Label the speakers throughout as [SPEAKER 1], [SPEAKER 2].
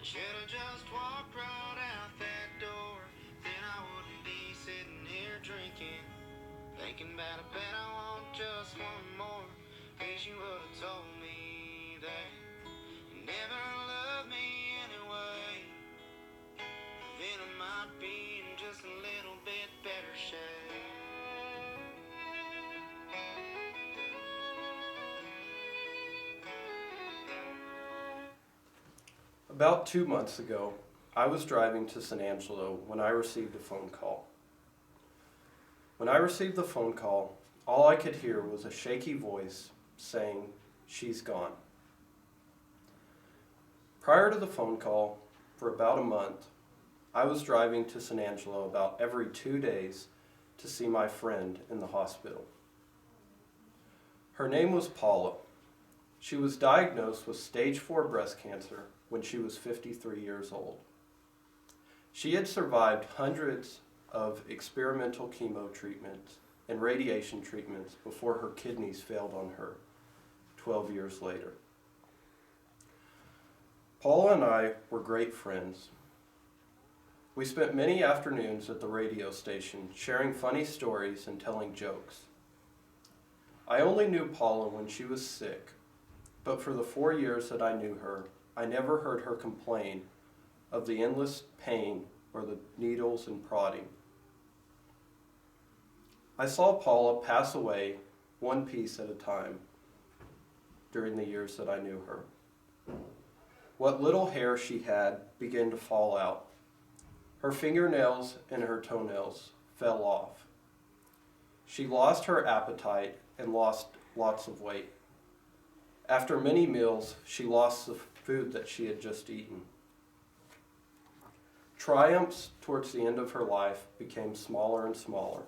[SPEAKER 1] Should've just walked right out that door. Then I wouldn't be sitting here drinking. Thinking about a bet I want just one more. Wish you would've told me that you never loved me anyway. Then I might be in just a little bit better shape.
[SPEAKER 2] About 2 months ago, I was driving to San Angelo when I received a phone call. When I received the phone call, all I could hear was a shaky voice saying, "She's gone." Prior to the phone call, for about a month, I was driving to San Angelo about every 2 days to see my friend in the hospital. Her name was Paula. She was diagnosed with stage 4 breast cancer when she was 53 years old. She had survived hundreds of experimental chemo treatments and radiation treatments before her kidneys failed on her 12 years later. Paula and I were great friends. We spent many afternoons at the radio station sharing funny stories and telling jokes. I only knew Paula when she was sick, but for the 4 years that I knew her, I never heard her complain of the endless pain or the needles and prodding. I saw Paula pass away one piece at a time during the years that I knew her. What little hair she had began to fall out. Her fingernails and her toenails fell off. She lost her appetite and lost lots of weight. After many meals, she lost the food that she had just eaten. Triumphs towards the end of her life became smaller and smaller.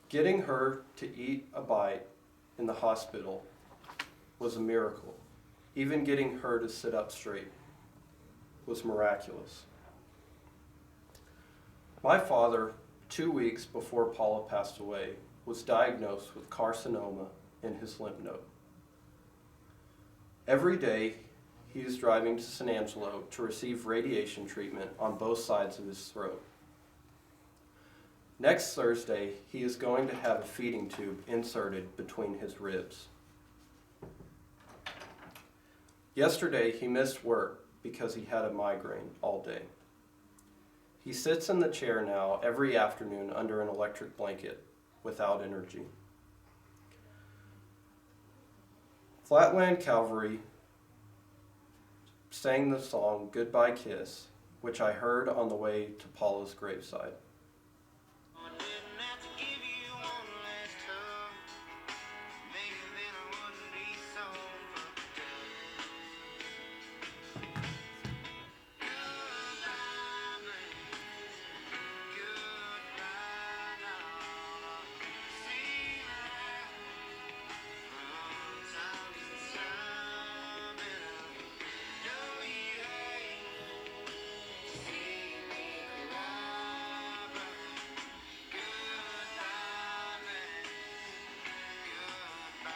[SPEAKER 2] Getting her to eat a bite in the hospital was a miracle. Even getting her to sit up straight was miraculous. My father, 2 weeks before Paula passed away, was diagnosed with carcinoma in his lymph node. Every day, he is driving to San Angelo to receive radiation treatment on both sides of his throat. Next Thursday, he is going to have a feeding tube inserted between his ribs. Yesterday, he missed work because he had a migraine all day. He sits in the chair now every afternoon under an electric blanket without energy. Flatland Calvary sang the song "Goodbye Kiss," which I heard on the way to Paula's graveside.
[SPEAKER 1] I didn't have to give you one last hug. Maybe then I wouldn't be so fucked up. Goodbye, man. Goodbye, now. See you around. Sometimes it's time, and I know you hate to see me cry, but goodbye, man. Goodbye.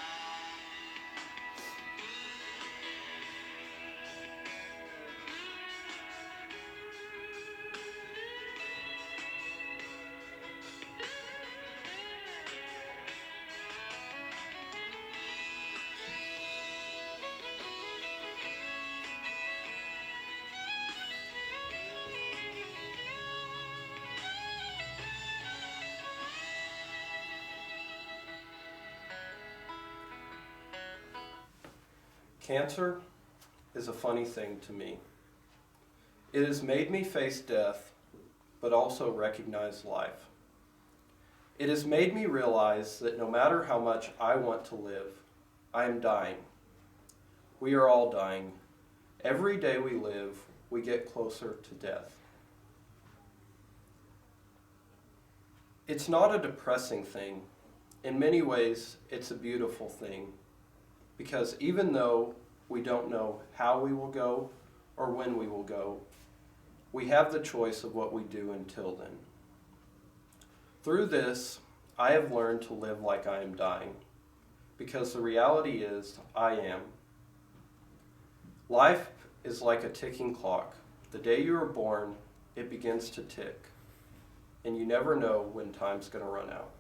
[SPEAKER 2] Cancer is a funny thing to me. It has made me face death, but also recognize life. It has made me realize that no matter how much I want to live, I am dying. We are all dying. Every day we live, we get closer to death. It's not a depressing thing. In many ways, it's a beautiful thing. Because even though we don't know how we will go or when we will go, we have the choice of what we do until then. Through this, I have learned to live like I am dying, because the reality is I am. Life is like a ticking clock. The day you are born, it begins to tick, and you never know when time's going to run out.